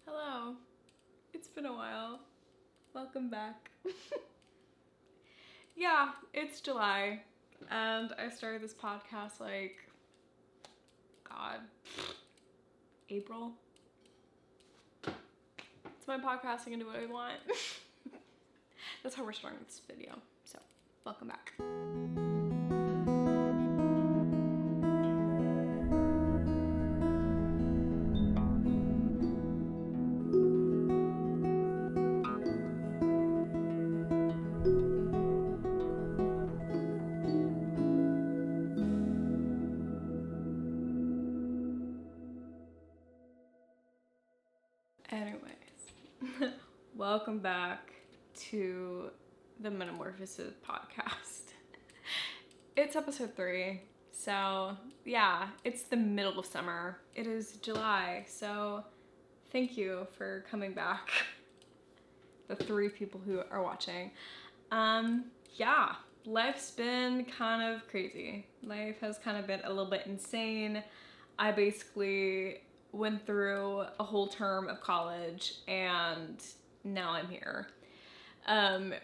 Hello. It's been a while. Welcome back. Yeah, it's July, and I started this podcast April. It's my podcast. I can do what I want. That's how we're starting this video. So, welcome back. Anyways, welcome back to the Metamorphosis podcast. It's episode 3, so yeah, it's the middle of summer. It is July, so thank you for coming back. The 3 people who are watching. Yeah, life's been kind of crazy. Life has kind of been a little bit insane. I basically went through a whole term of college and now I'm here.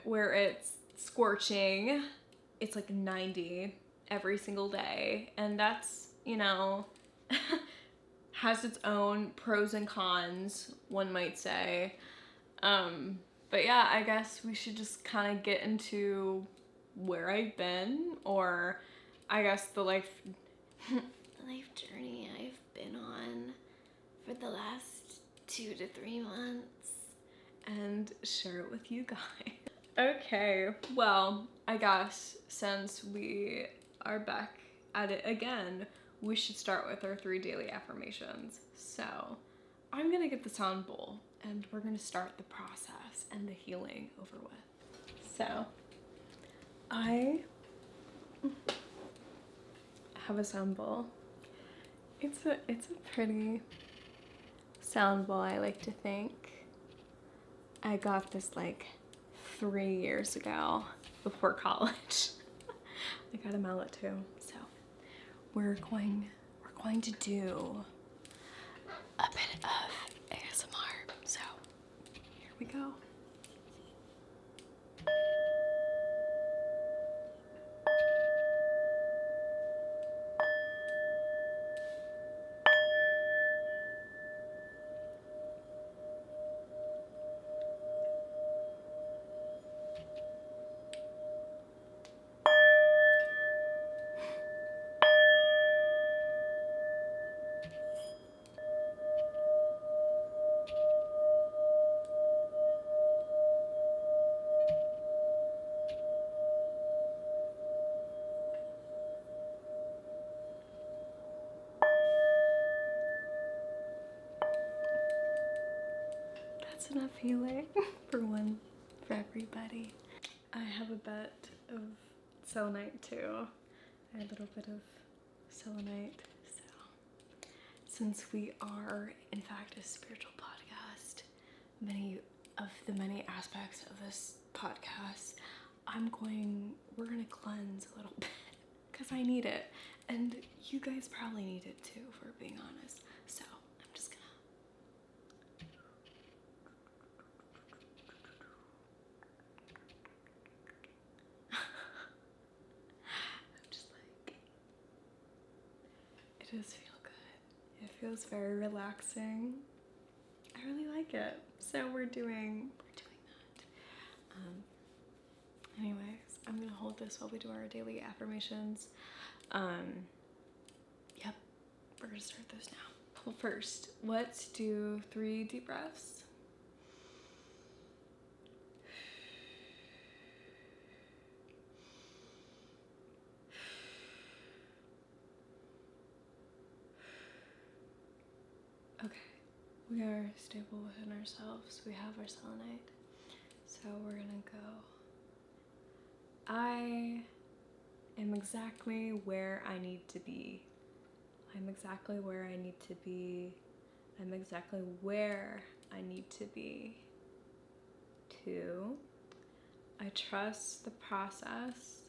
Where it's scorching. It's like 90 every single day. And that's, has its own pros and cons, one might say. But yeah, I guess we should just kind of get into where I've been, or I guess the life journey I've been on for the last 2 to 3 months, and share it with you guys. Okay, well, I guess since we are back at it again, we should start with our 3 daily affirmations. So I'm gonna get the sound bowl and we're gonna start the process and the healing over with. So I have a sound bowl. It's a pretty sound bowl, I like to think. I got this like 3 years ago before college. I got a mallet too. So we're going to do a bit of ASMR. So here we go. That's enough healing for everybody. I have a bit of selenite too. I have a little bit of selenite. So since we are in fact a spiritual podcast, many aspects of this podcast, we're gonna cleanse a little bit because I need it, and you guys probably need it too, if we're being honest. So I'm just gonna it does feel good. It feels very relaxing. I really like it. So we're doing that. Anyways, I'm gonna hold this while we do our daily affirmations. Yep, we're gonna start those now. Well, first, let's do 3 deep breaths. Okay, we are stable within ourselves. We have our selenite. So we're gonna go. I am exactly where I need to be. I'm exactly where I need to be. I'm exactly where I need to be. 2, I trust the process.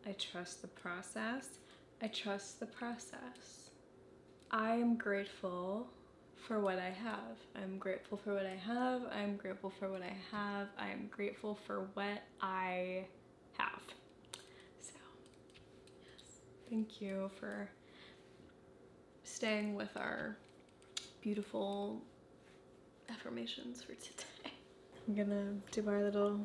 I trust the process. I trust the process. I am grateful for what I have. I'm grateful for what I have. I'm grateful for what I have. I'm grateful for what I have. So, yes, thank you for staying with our beautiful affirmations for today. I'm gonna do our little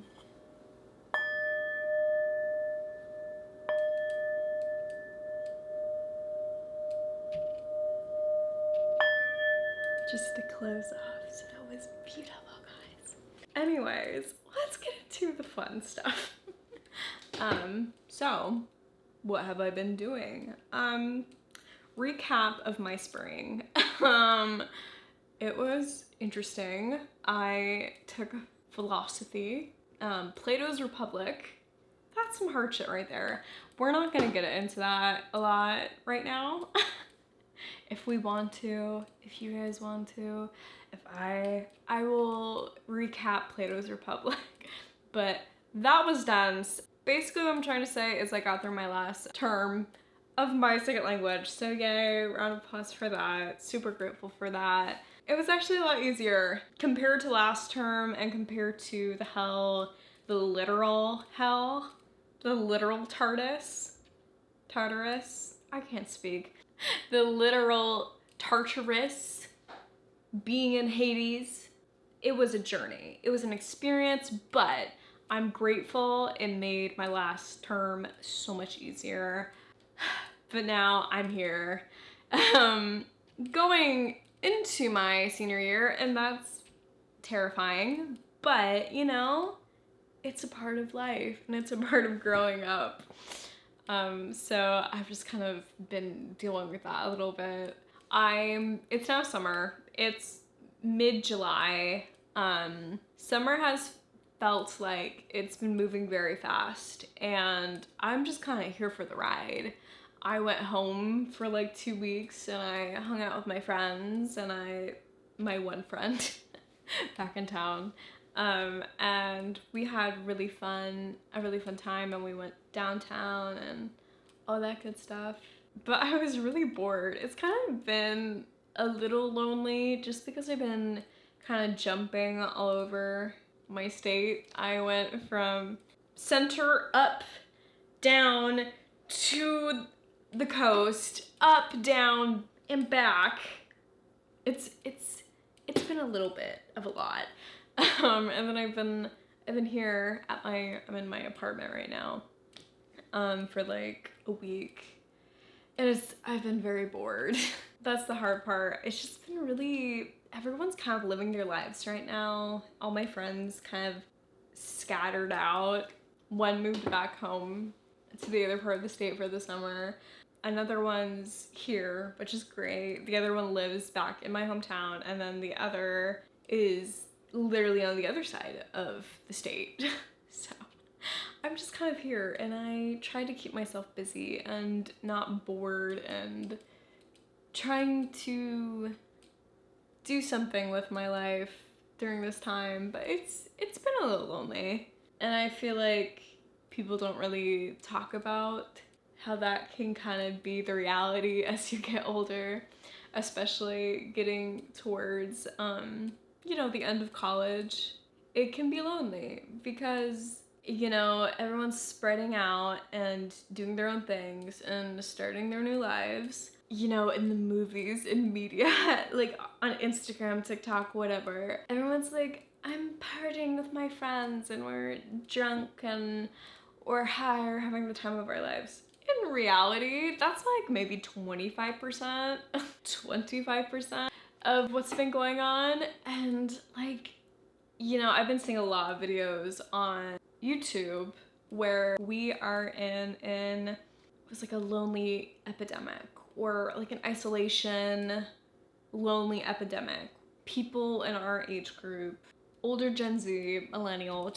just to close off. So that was beautiful, guys. Anyways, let's get into the fun stuff. So what have I been doing? Recap of my spring. It was interesting. I took philosophy, Plato's Republic. That's some hard shit right there. We're not gonna get into that a lot right now. If we want to, if you guys want to, if I will recap Plato's Republic. But that was dense. Basically what I'm trying to say is I got through my last term of my second language. So yay, round of applause for that. Super grateful for that. It was actually a lot easier compared to last term and compared to the hell, the literal hell, the literal Tartarus. I can't speak. The literal Tartarus, being in Hades. It was a journey. It was an experience, but I'm grateful it made my last term so much easier. But now I'm here, going into my senior year, and that's terrifying, but you know, it's a part of life and it's a part of growing up. So I've just kind of been dealing with that a little bit. It's now summer. It's mid-July. Summer has felt like it's been moving very fast, and I'm just kind of here for the ride. I went home for like 2 weeks and I hung out with my friends and my one friend back in town. And we had a really fun time, and we went downtown and all that good stuff. But I was really bored. It's kind of been a little lonely just because I've been kind of jumping all over my state. I went from center up, down to the coast, up, down, and back. It's been a little bit of a lot. And then I've been here at I'm in my apartment right now, for like a week, and I've been very bored. That's the hard part. It's just been really, everyone's kind of living their lives right now. All my friends kind of scattered out. One moved back home to the other part of the state for the summer. Another one's here, which is great. The other one lives back in my hometown, and then the other is literally on the other side of the state. So I'm just kind of here, and I try to keep myself busy and not bored and trying to do something with my life during this time, but it's been a little lonely. And I feel like people don't really talk about how that can kind of be the reality as you get older, especially getting towards the end of college. It can be lonely because everyone's spreading out and doing their own things and starting their new lives, in the movies, in media, like on Instagram, TikTok, whatever. Everyone's like, I'm partying with my friends and we're drunk and we're high or having the time of our lives. In reality, that's like maybe 25%, 25% of what's been going on. And I've been seeing a lot of videos on YouTube where we are in it was like a lonely epidemic, or like an isolation lonely epidemic. People in our age group, older Gen Z, millennial,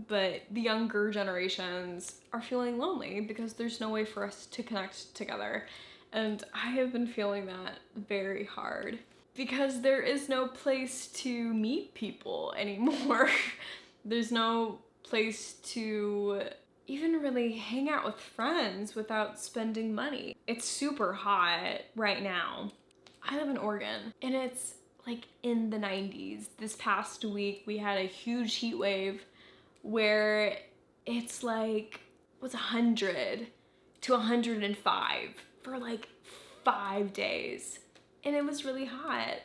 but the younger generations are feeling lonely because there's no way for us to connect together. And I have been feeling that very hard because there is no place to meet people anymore. There's no place to even really hang out with friends without spending money. It's super hot right now. I live in Oregon, and it's like in the 90s. This past week, we had a huge heat wave where it's like, what's 100 to 105 for like 5 days. And it was really hot.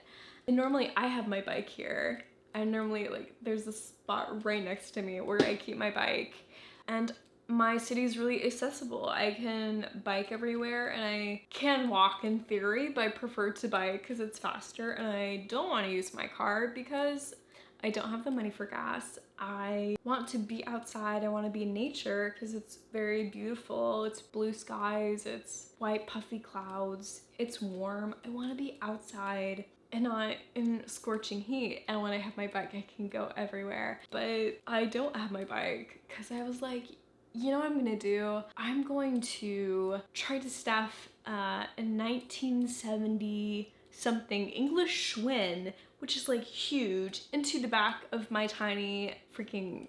And normally I have my bike here. I normally, like, there's a spot right next to me where I keep my bike. And my city's really accessible. I can bike everywhere, and I can walk in theory, but I prefer to bike because it's faster, and I don't want to use my car because I don't have the money for gas. I want to be outside. I want to be in nature because it's very beautiful. It's blue skies. It's white puffy clouds. It's warm. I want to be outside and not in scorching heat. And when I have my bike, I can go everywhere. But I don't have my bike because I was like, you know what I'm gonna do? I'm going to try to stuff a 1970 something English Schwinn, which is like huge, into the back of my tiny freaking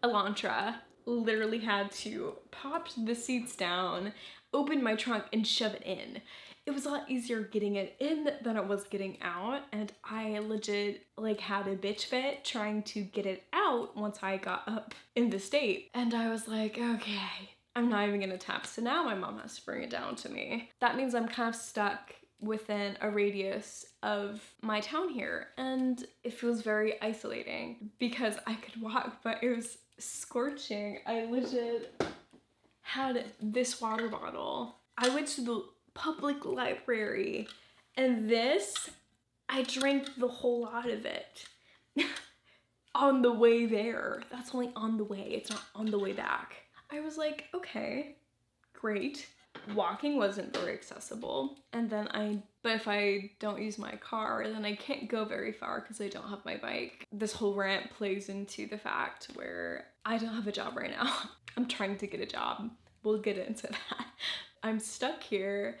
Elantra. Literally had to pop the seats down, open my trunk, and shove it in. It was a lot easier getting it in than it was getting out, and I legit like had a bitch fit trying to get it out once I got up in the state. And I was like, okay, I'm not even gonna tap. So now my mom has to bring it down to me. That means I'm kind of stuck within a radius of my town here, and it feels very isolating because I could walk, but it was scorching. I legit had this water bottle. I went to the public library, and this, I drank the whole lot of it on the way there. That's only on the way, it's not on the way back. I was like, okay, great. Walking wasn't very accessible, and then but if I don't use my car, then I can't go very far because I don't have my bike. This whole rant plays into the fact where I don't have a job right now. I'm trying to get a job. We'll get into that. I'm stuck here.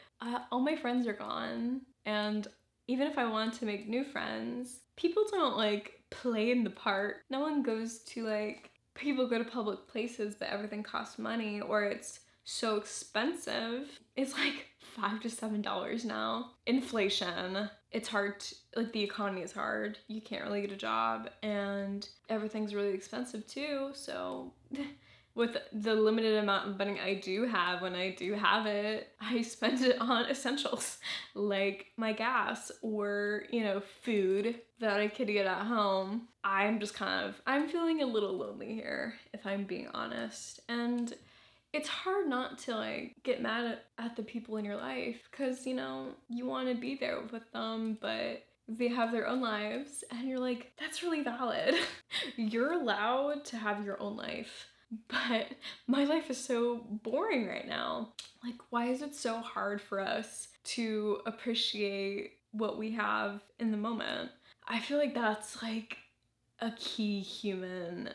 All my friends are gone, and even if I want to make new friends, people don't like play in the park. No one goes to like, people go to public places, but everything costs money, or it's so expensive. It's like $5 to $7 now. Inflation. It's hard to, like, the economy is hard. You can't really get a job, and everything's really expensive too. So with the limited amount of money I do have, when I do have it, I spend it on essentials like my gas or, you know, food that I could get at home. I'm feeling a little lonely here, if I'm being honest. And it's hard not to like get mad at the people in your life because, you know, you want to be there with them, but they have their own lives, and you're like, that's really valid. You're allowed to have your own life. But my life is so boring right now. Like, why is it so hard for us to appreciate what we have in the moment? I feel like that's like a key human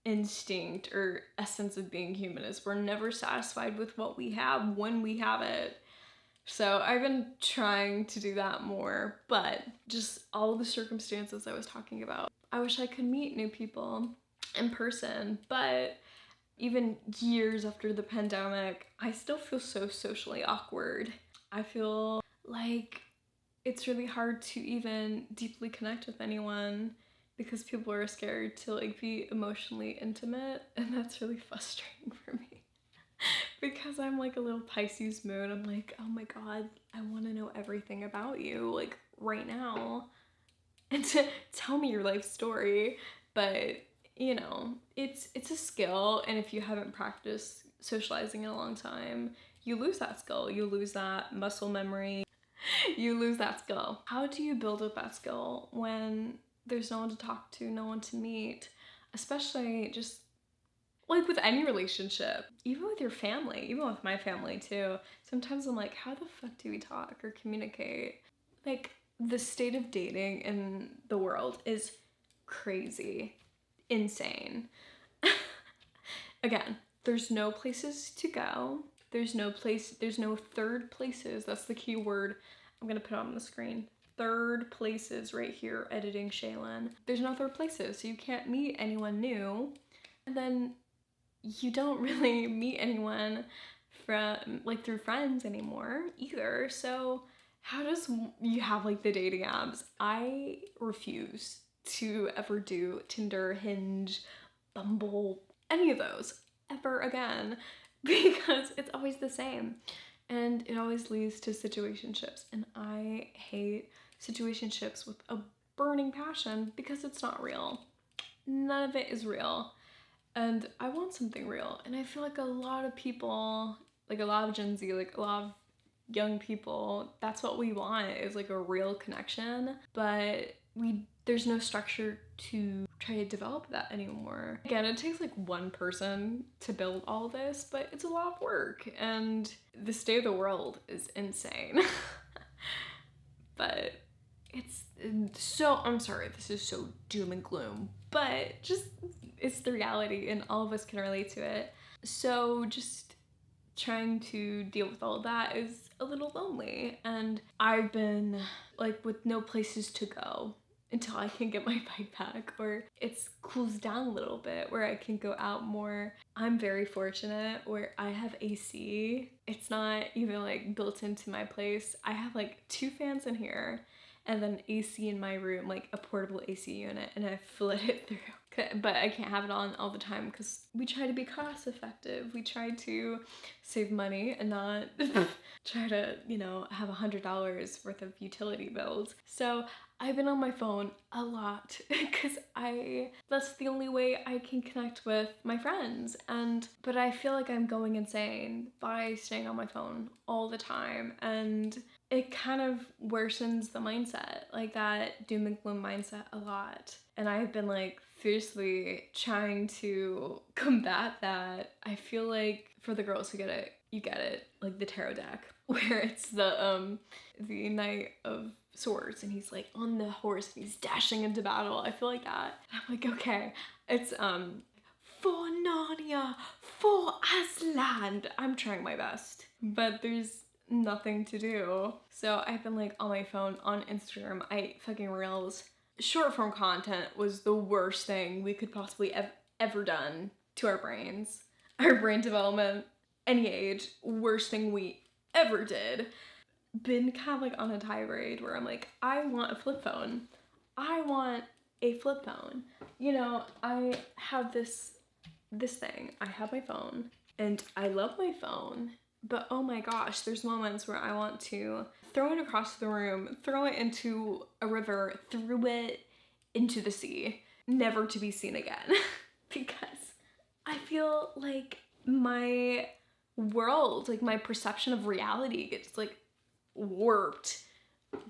instinct or essence of being human, is we're never satisfied with what we have when we have it. So I've been trying to do that more, but just all of the circumstances I was talking about. I wish I could meet new people in person, but even years after the pandemic, I still feel so socially awkward. I feel like it's really hard to even deeply connect with anyone because people are scared to like be emotionally intimate, and that's really frustrating for me. Because I'm like a little Pisces moon. I'm like, oh my god, I want to know everything about you, like right now, and to tell me your life story. But you know, it's a skill, and if you haven't practiced socializing in a long time, you lose that skill. You lose that muscle memory. You lose that skill. How do you build up that skill when there's no one to talk to, no one to meet? Especially just like with any relationship, even with your family, even with my family too. Sometimes I'm like, how the fuck do we talk or communicate? Like, the state of dating in the world is crazy. Insane. Again, there's no places to go. There's no third places. That's the key word. I'm gonna put on the screen. Third places right here, editing Shaylin. There's no third places, so you can't meet anyone new. And then you don't really meet anyone from like through friends anymore either. So how does you have like the dating apps? I refuse to ever do Tinder, Hinge, Bumble, any of those ever again because it's always the same and it always leads to situationships, and I hate situationships with a burning passion because it's not real. None of it is real, and I want something real, and I feel like a lot of people, like a lot of Gen Z, like a lot of young people, that's what we want, is like a real connection, but there's no structure to try to develop that anymore. Again, it takes like one person to build all this, but it's a lot of work, and the state of the world is insane. But it's so, I'm sorry, this is so doom and gloom, but just, it's the reality and all of us can relate to it. So just trying to deal with all of that is a little lonely, and I've been like with no places to go until I can get my bike back or it cools down a little bit where I can go out more. I'm very fortunate where I have AC. It's not even like built into my place. I have like 2 fans in here and then AC in my room, like a portable AC unit, and I flit it through. But I can't have it on all the time because we try to be cost effective. We try to save money and not try to, you know, have $100 worth of utility bills. So I've been on my phone a lot because that's the only way I can connect with my friends. But I feel like I'm going insane by staying on my phone all the time, and it kind of worsens the mindset, like that doom and gloom mindset a lot. And I've been like fiercely trying to combat that. I feel like for the girls who get it, you get it, like the tarot deck where it's the Knight of Swords and he's like on the horse and he's dashing into battle. I feel like that. And I'm like, okay, it's for Narnia, for Aslan. I'm trying my best, but there's nothing to do. So I've been like on my phone, on Instagram. I ate fucking reels. Short form content was the worst thing we could possibly ever done to our brains. Our brain development, any age, worst thing we ever did. Been kind of like on a tirade where I'm like, I want a flip phone. I want a flip phone. You know, I have this thing. I have my phone and I love my phone. But oh my gosh, there's moments where I want to throw it across the room, throw it into a river, throw it into the sea, never to be seen again. Because I feel like my world, like my perception of reality gets like warped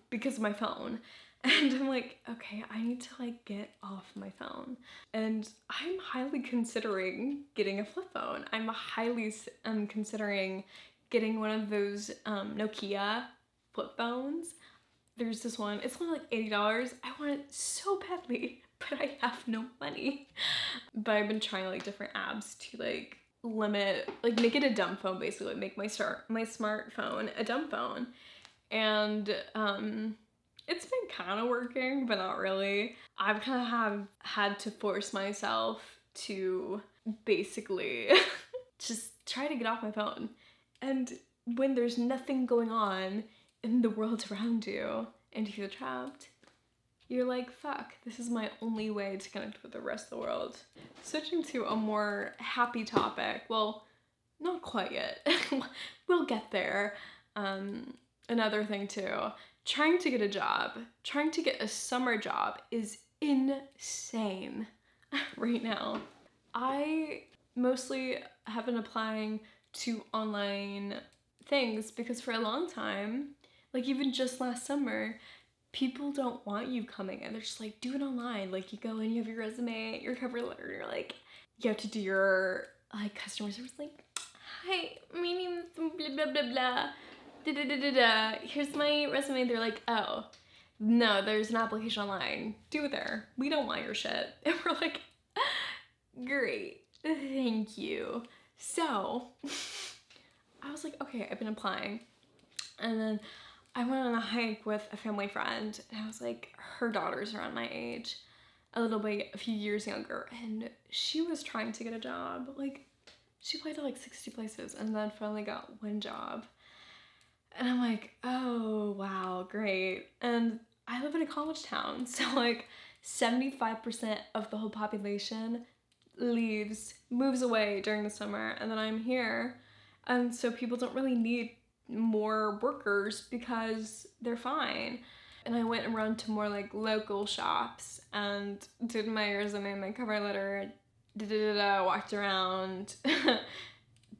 because of my phone. And I'm like, okay, I need to like get off my phone. And I'm highly considering getting a flip phone. I'm highly considering getting one of those Nokia flip phones. There's this one, it's only like $80. I want it so badly, but I have no money. But I've been trying like different apps to like limit, like make it a dumb phone basically, like make my smartphone a dumb phone. And it's been kind of working, but not really. I've kind of had to force myself to basically just try to get off my phone. And when there's nothing going on in the world around you and you feel trapped, you're like, fuck, this is my only way to connect with the rest of the world. Switching to a more happy topic, well, not quite yet. We'll get there. Another thing too, trying to get a job, trying to get a summer job is insane right now. I mostly have been applying to online things because for a long time, like even just last summer, people don't want you coming in. They're just like, do it online. Like you go and you have your resume, your cover letter, you're like, you have to do your like customer service, like, hi, my name is blah, blah, blah, blah. Here's my resume. They're like, oh, no, there's an application online. Do it there. We don't want your shit. And we're like, great, thank you. So I was like, okay, I've been applying. And then I went on a hike with a family friend, and I was like, her daughter's around my age, a few years younger, and she was trying to get a job. Like, she applied to like 60 places and then finally got one job. And I'm like, oh, wow, great. And I live in a college town, so like 75% of the whole population moves away during the summer, and then I'm here. And so people don't really need more workers because they're fine. And I went around to more like local shops and did my resume, my cover letter, walked around,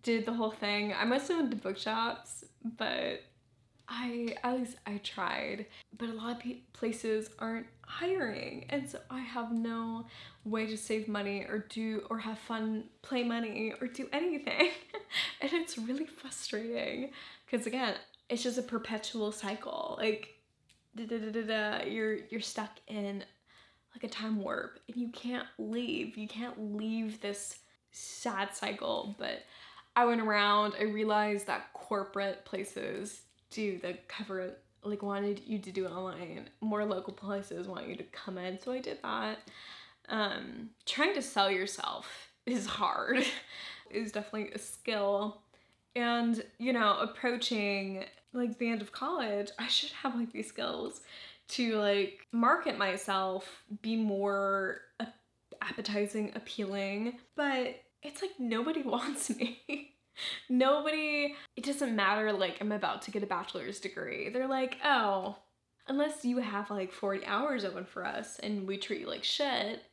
did the whole thing. I must have went to bookshops, but at least I tried. But a lot of places aren't hiring, and so I have no way to save money or have fun, play money or do anything. And it's really frustrating because again, it's just a perpetual cycle. Like you're stuck in like a time warp and you can't leave this sad cycle. But I went around, I realized that corporate places do the cover, like wanted you to do it online. More local places want you to come in, so I did that. Trying to sell yourself is hard. Is definitely a skill. And, approaching like the end of college, I should have like these skills to like market myself, be more appetizing, appealing, but it's like nobody wants me. It doesn't matter, like I'm about to get a bachelor's degree. They're like, oh, unless you have like 40 hours open for us and we treat you like shit,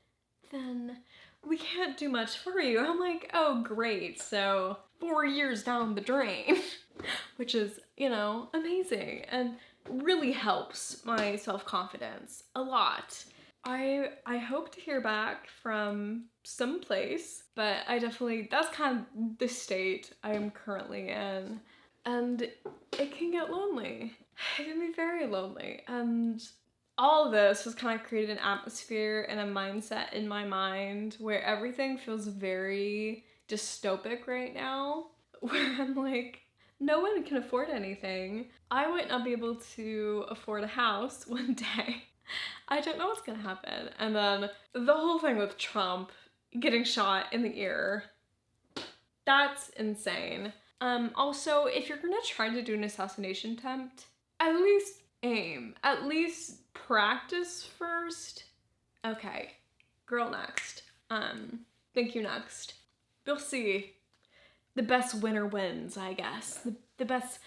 then we can't do much for you. I'm like, oh, great. So 4 years down the drain, which is, amazing and really helps my self-confidence a lot. I hope to hear back from some place, but that's kind of the state I am currently in. And it can get lonely. It can be very lonely. And all of this has kind of created an atmosphere and a mindset in my mind where everything feels very dystopic right now, where I'm like, no one can afford anything. I might not be able to afford a house one day. I don't know what's gonna happen. And then the whole thing with Trump getting shot in the ear, that's insane. Also, if you're gonna try to do an assassination attempt, at least aim. At least practice first. Okay, girl next. Thank you next. You'll see. The best winner wins, I guess. The best,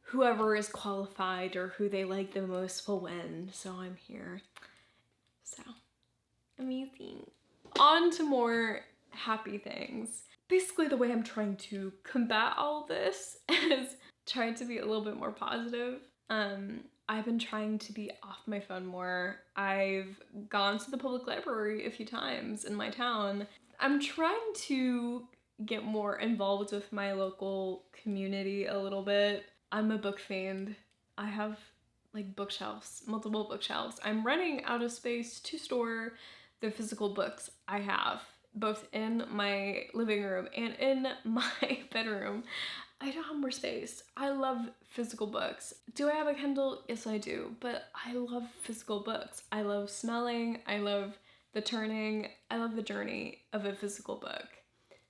whoever is qualified or who they like the most will win. So I'm here. So, amazing. On to more happy things. Basically, the way I'm trying to combat all this is trying to be a little bit more positive. I've been trying to be off my phone more. I've gone to the public library a few times in my town. I'm trying to get more involved with my local community a little bit. I'm a book fiend. I have like bookshelves, multiple bookshelves. I'm running out of space to store the physical books I have, both in my living room and in my bedroom. I don't have more space. I love physical books. Do I have a Kindle? Yes, I do. But I love physical books. I love smelling. I love the turning. I love the journey of a physical book.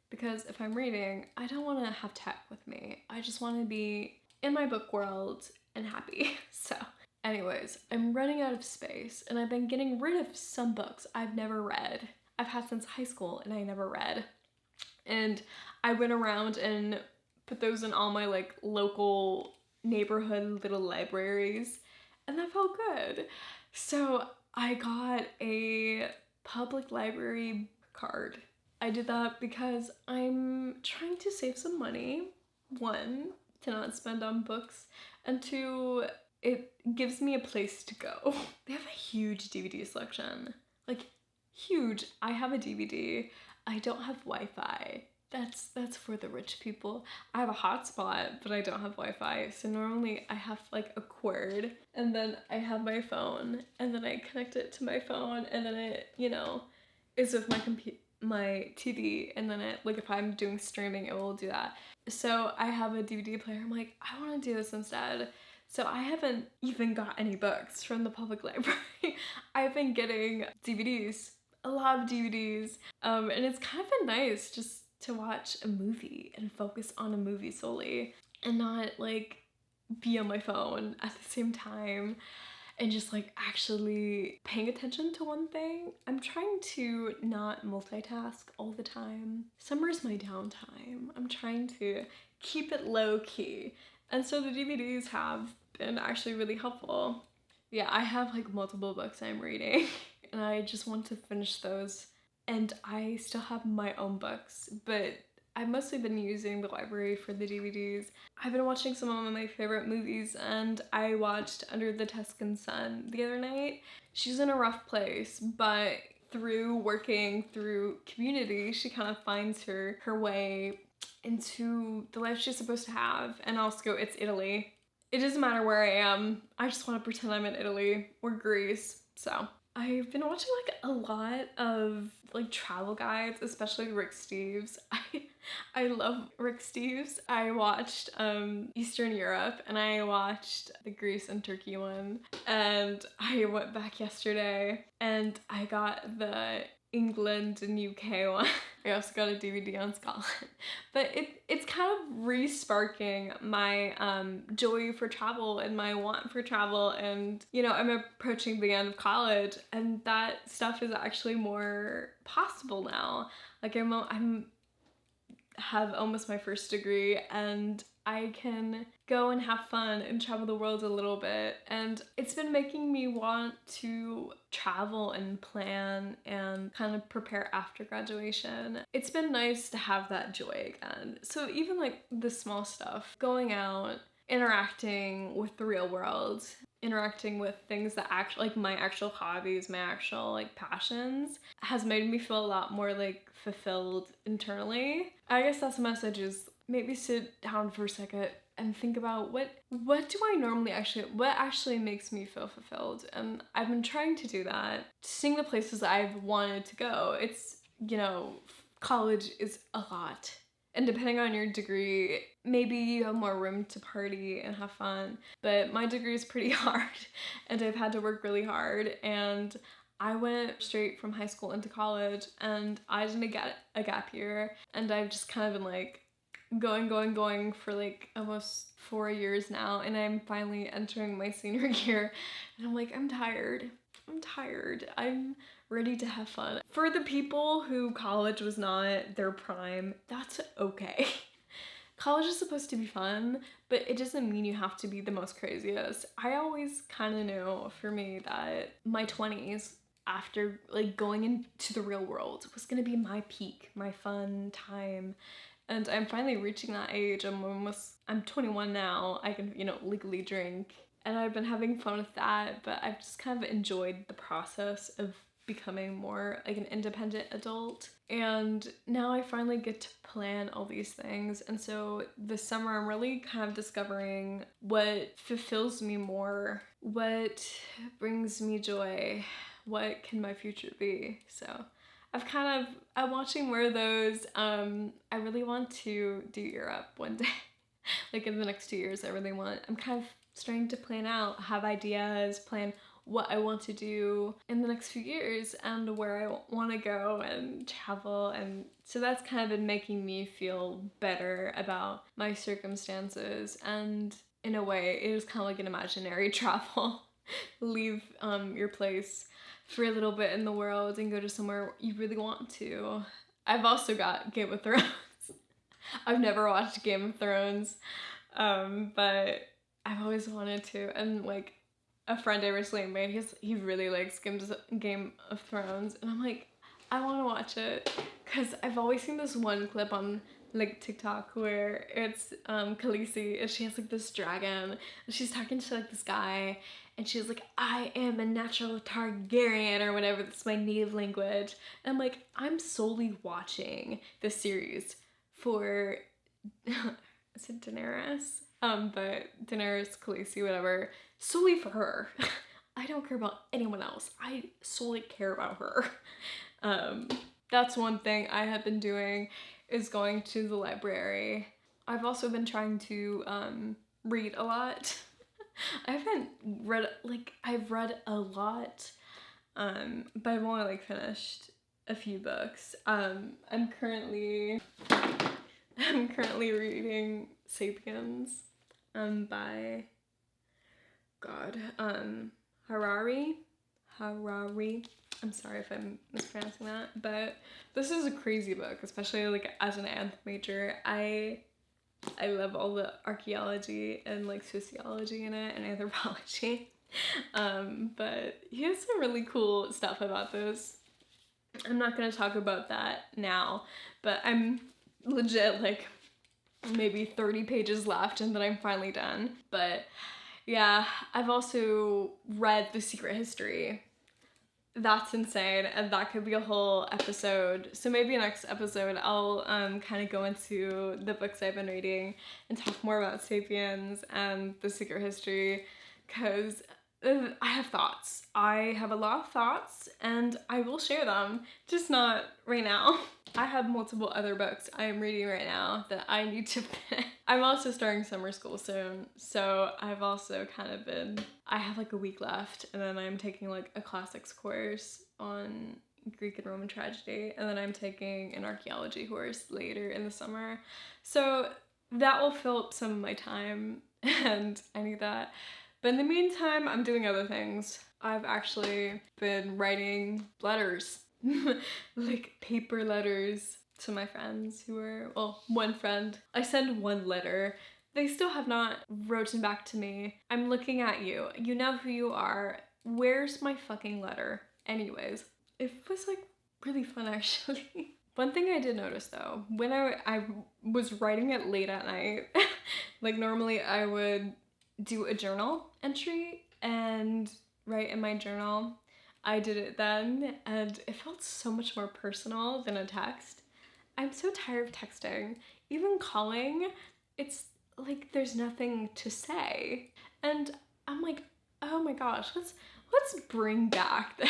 Because if I'm reading, I don't want to have tech with me. I just want to be in my book world and happy. So anyways, I'm running out of space and I've been getting rid of some books I've never read. I've had since high school and I never read. And I went around and put those in all my like local neighborhood little libraries and that felt good. So I got a public library card. I did that because I'm trying to save some money. One, to not spend on books, and two, it gives me a place to go. They have a huge DVD selection. Like, huge. I have a DVD. I don't have Wi-Fi. That's for the rich people. I have a hotspot, but I don't have Wi-Fi. So normally I have like a cord, and then I have my phone, and then I connect it to my phone, and then it, is with my TV, and then it, like if I'm doing streaming, it will do that. So I have a DVD player. I'm like, I want to do this instead. So I haven't even got any books from the public library. I've been getting DVDs, a lot of DVDs, and it's kind of been nice just to watch a movie and focus on a movie solely and not like be on my phone at the same time and just like actually paying attention to one thing. I'm trying to not multitask all the time. Summer's my downtime. I'm trying to keep it low key. And so the DVDs have been actually really helpful. Yeah, I have like multiple books I'm reading and I just want to finish those. And I still have my own books, but I've mostly been using the library for the DVDs. I've been watching some of my favorite movies, and I watched Under the Tuscan Sun the other night. She's in a rough place, but through working through Community, she kind of finds her way into the life she's supposed to have. And also, it's Italy. It doesn't matter where I am. I just want to pretend I'm in Italy or Greece. So I've been watching like a lot of like travel guides, especially Rick Steves. I love Rick Steves. I watched Eastern Europe and I watched the Greece and Turkey one, and I went back yesterday and I got the England and UK one. I also got a DVD on Scotland. But it's kind of re-sparking my joy for travel and my want for travel. And, you know, I'm approaching the end of college and that stuff is actually more possible now. Like I'm have almost my first degree and I can go and have fun and travel the world a little bit. And it's been making me want to travel and plan and kind of prepare after graduation. It's been nice to have that joy again. So even like the small stuff, going out, interacting with the real world, interacting with things that actually like my actual hobbies, my actual like passions, has made me feel a lot more like fulfilled internally. I guess that's the message, is maybe sit down for a second and think about what do I normally what actually makes me feel fulfilled. And I've been trying to do that, seeing the places I've wanted to go. It's, you know, college is a lot. And depending on your degree, maybe you have more room to party and have fun. But my degree is pretty hard and I've had to work really hard. And I went straight from high school into college and I didn't get a gap year. And I've just kind of been like going for like almost 4 years now. And I'm finally entering my senior year. And I'm like, I'm tired. I'm ready to have fun. For the people who college was not their prime, that's okay. College is supposed to be fun, but it doesn't mean you have to be the most craziest. I always kind of knew for me that my 20s, after like going into the real world, was gonna be my peak, my fun time. And I'm finally reaching that age. I'm 21 now. I can, you know, legally drink. And I've been having fun with that, but I've just kind of enjoyed the process of becoming more like an independent adult. And now I finally get to plan all these things. And so this summer I'm really kind of discovering what fulfills me more, what brings me joy, what can my future be. So I'm watching more of those. I really want to do Europe one day. Like in the next 2 years, I'm kind of starting to plan out, have ideas, plan what I want to do in the next few years and where I want to go and travel. And so that's kind of been making me feel better about my circumstances. And in a way, it is kind of like an imaginary travel. Leave your place for a little bit in the world and go to somewhere you really want to. I've also got Game of Thrones. I've never watched Game of Thrones, but I've always wanted to. And like a friend I recently made, he really likes Game of Thrones, and I'm like, I want to watch it because I've always seen this one clip on like TikTok where it's Khaleesi and she has like this dragon and she's talking to like this guy and she's like, I am a natural Targaryen or whatever, that's my native language. And I'm like, I'm solely watching this series for is it Daenerys? But Daenerys, Khaleesi, whatever, solely for her. I don't care about anyone else. I solely care about her. That's one thing I have been doing, is going to the library. I've also been trying to read a lot. I've read a lot, but I've only like finished a few books. I'm currently reading *Sapiens* by Harari. I'm sorry if I'm mispronouncing that, but this is a crazy book, especially like as an anth major. I love all the archaeology and like sociology in it and anthropology. But he has some really cool stuff about this. I'm not gonna talk about that now, but I'm legit like maybe 30 pages left and then I'm finally done. But yeah, I've also read The Secret History. That's insane, and that could be a whole episode. So maybe next episode I'll kind of go into the books I've been reading and talk more about Sapiens and The Secret History, because I have thoughts. I have a lot of thoughts, and I will share them, just not right now. I have multiple other books I am reading right now that I need to finish. I'm also starting summer school soon, so I've also kind of I have like a week left, and then I'm taking like a classics course on Greek and Roman tragedy, and then I'm taking an archaeology course later in the summer. So that will fill up some of my time, and I need that. But in the meantime, I'm doing other things. I've actually been writing letters. Like paper letters to my friends who are, well, one friend. I send one letter. They still have not written back to me. I'm looking at you. You know who you are. Where's my fucking letter? Anyways, it was like really fun actually. One thing I did notice though, when I was writing it late at night, like normally I would do a journal entry and write in my journal. I did it then, and it felt so much more personal than a text. I'm so tired of texting. Even calling, it's like there's nothing to say. And I'm like, oh my gosh, let's bring back this.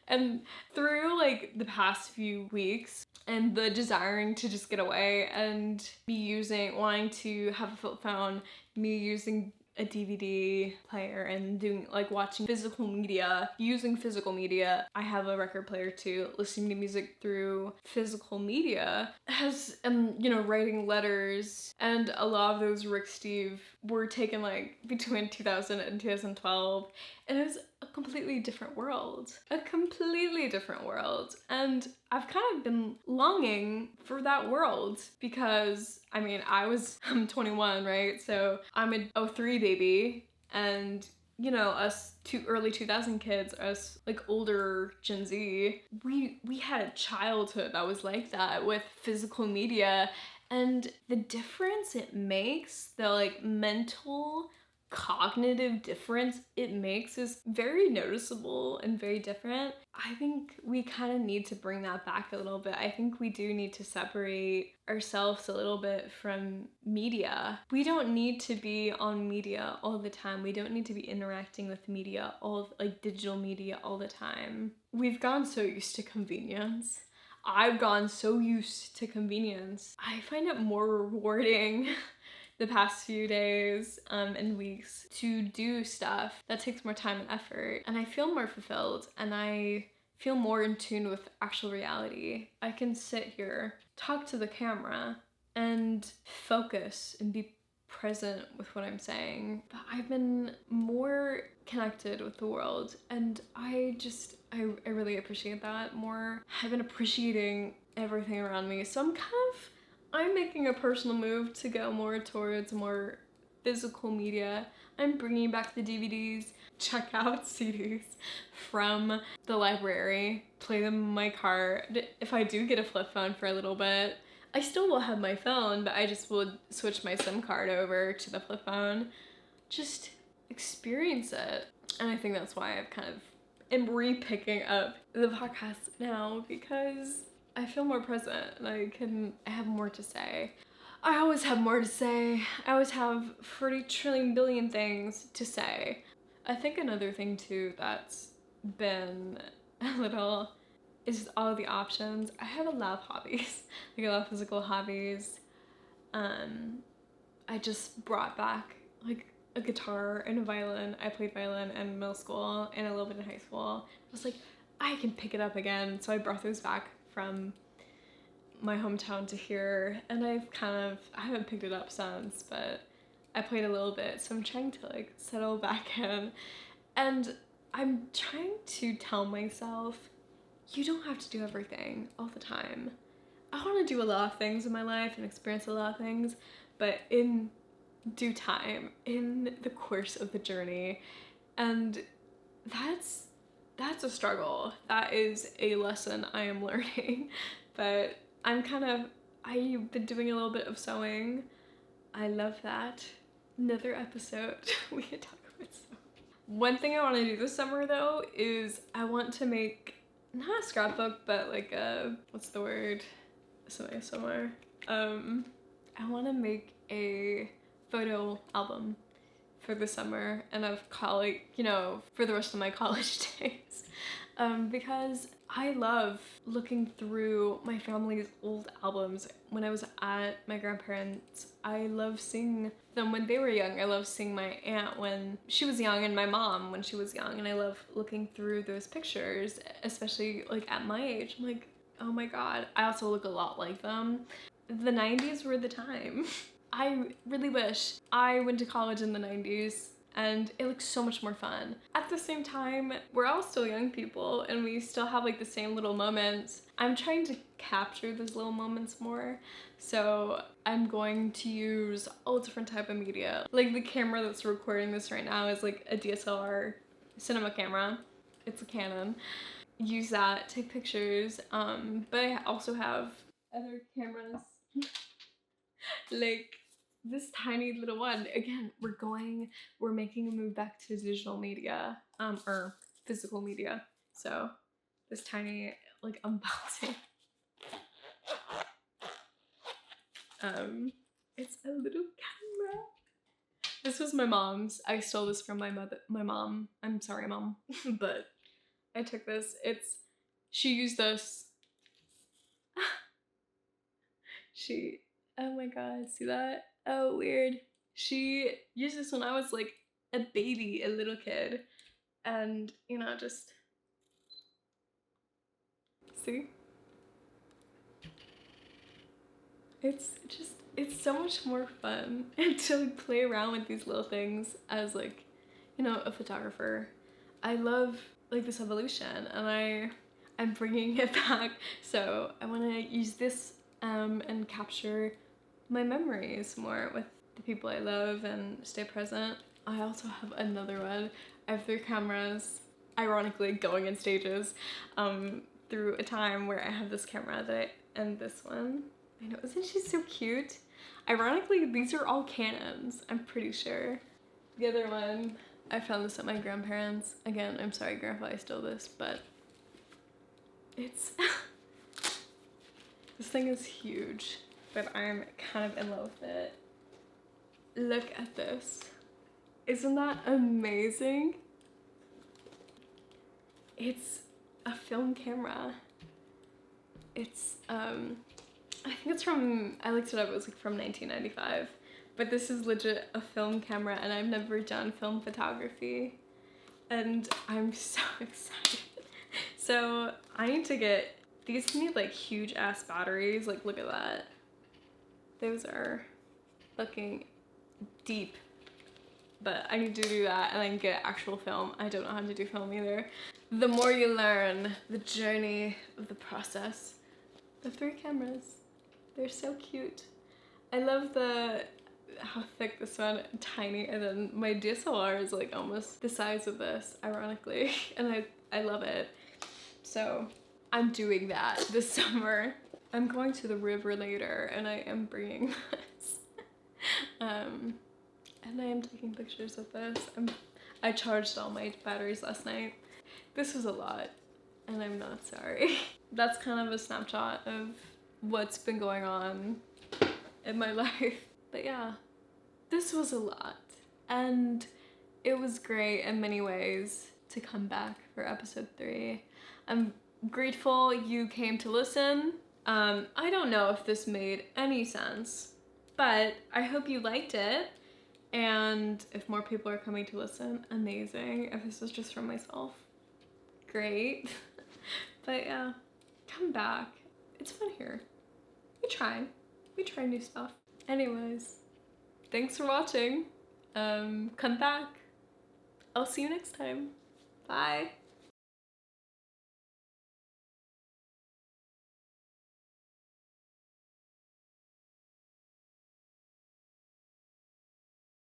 And through like the past few weeks and the desiring to just get away and me wanting to have a flip phone, me using a DVD player and doing like watching physical media, using physical media. I have a record player too, listening to music through physical media has, writing letters, and a lot of those Rick Steve were taken like between 2000 and 2012, and it was a completely different world. And I've kind of been longing for that world because, I'm 21, right? So I'm an '03 baby, and us early 2000 kids, us like older Gen Z, we had a childhood that was like that with physical media, and the difference it makes, the like mental cognitive difference it makes is very noticeable and very different. I think we kind of need to bring that back a little bit. I think we do need to separate ourselves a little bit from media. We don't need to be on media all the time. We don't need to be interacting with media, digital media all the time. We've gone so used to convenience. I've gone so used to convenience. I find it more rewarding the past few days and weeks to do stuff that takes more time and effort, and I feel more fulfilled and I feel more in tune with actual reality. I can sit here, talk to the camera, and focus and be present with what I'm saying. But I've been more connected with the world, and I really appreciate that more. I've been appreciating everything around me, so I'm making a personal move to go more towards more physical media. I'm bringing back the DVDs, check out CDs from the library, play them in my car. If I do get a flip phone for a little bit, I still will have my phone, but I just will switch my SIM card over to the flip phone. Just experience it. And I think that's why I've kind of am re-picking up the podcast now, because I feel more present and I have more to say. I always have more to say. I always have 40 trillion billion things to say. I think another thing too that's been a little is all the options. I have a lot of hobbies, like a lot of physical hobbies. I just brought back like a guitar and a violin. I played violin in middle school and a little bit in high school. I was like, I can pick it up again. So I brought those back from my hometown to here, and I haven't picked it up since, but I played a little bit, so I'm trying to like settle back in. And I'm trying to tell myself, you don't have to do everything all the time. I want to do a lot of things in my life and experience a lot of things, but in due time, in the course of the journey. And that's a struggle. That is a lesson I am learning. But I've been doing a little bit of sewing. I love that. Another episode we can talk about sewing. One thing I want to do this summer though is I want to make, not a scrapbook, but like a, what's the word? Somewhere. I want to make a photo album for the summer and of college, for the rest of my college days. Because I love looking through my family's old albums. When I was at my grandparents', I love seeing them when they were young. I love seeing my aunt when she was young and my mom when she was young. And I love looking through those pictures, especially like at my age. I'm like, oh my God, I also look a lot like them. The 90s were the time. I really wish I went to college in the 90s and it looks so much more fun. At the same time, we're all still young people and we still have like the same little moments. I'm trying to capture those little moments more. So I'm going to use all different type of media. Like the camera that's recording this right now is like a DSLR cinema camera. It's a Canon. Use that, take pictures. But I also have other cameras. Like this tiny little one. Again, we're making a move back to digital media, or physical media. So this tiny like unboxing. It's a little camera. This was my mom's. I stole this from my mom. I'm sorry, Mom, but I took this. She used this. Oh my God, see that? Oh, weird. She used this when I was like a baby, a little kid. And, just, see? It's so much more fun to like play around with these little things as like, a photographer. I love like this evolution and I'm bringing it back. So I want to use this and capture my memories more with the people I love and stay present. I also have another one. I have 3 cameras, ironically going in stages, through a time where I have this camera and this one. I know, isn't she so cute? Ironically, these are all Canons, I'm pretty sure. The other one, I found this at my grandparents'. Again, I'm sorry, Grandpa, I stole this, but it's this thing is huge, but I'm kind of in love with it. Look at this. Isn't that amazing? It's a film camera. It's, I think it's I looked it up, it was like from 1995. But this is legit a film camera and I've never done film photography. And I'm so excited. So I need to get, these need like huge ass batteries. Like look at that. Those are looking deep. But I need to do that and then get actual film. I don't know how to do film either. The more you learn, the journey of the process. The 3 cameras, they're so cute. I love how thick this one, tiny, and then my DSLR is like almost the size of this, ironically, and I love it. So I'm doing that this summer. I'm going to the river later and I am bringing this. And I am taking pictures of this. I charged all my batteries last night. This was a lot and I'm not sorry. That's kind of a snapshot of what's been going on in my life. But yeah, this was a lot and it was great in many ways to come back for episode 3. I'm grateful you came to listen. I don't know if this made any sense, but I hope you liked it. And if more people are coming to listen, amazing. If this was just for myself, great. But yeah, come back. It's fun here. We try new stuff. Anyways, thanks for watching. Come back. I'll see you next time. Bye.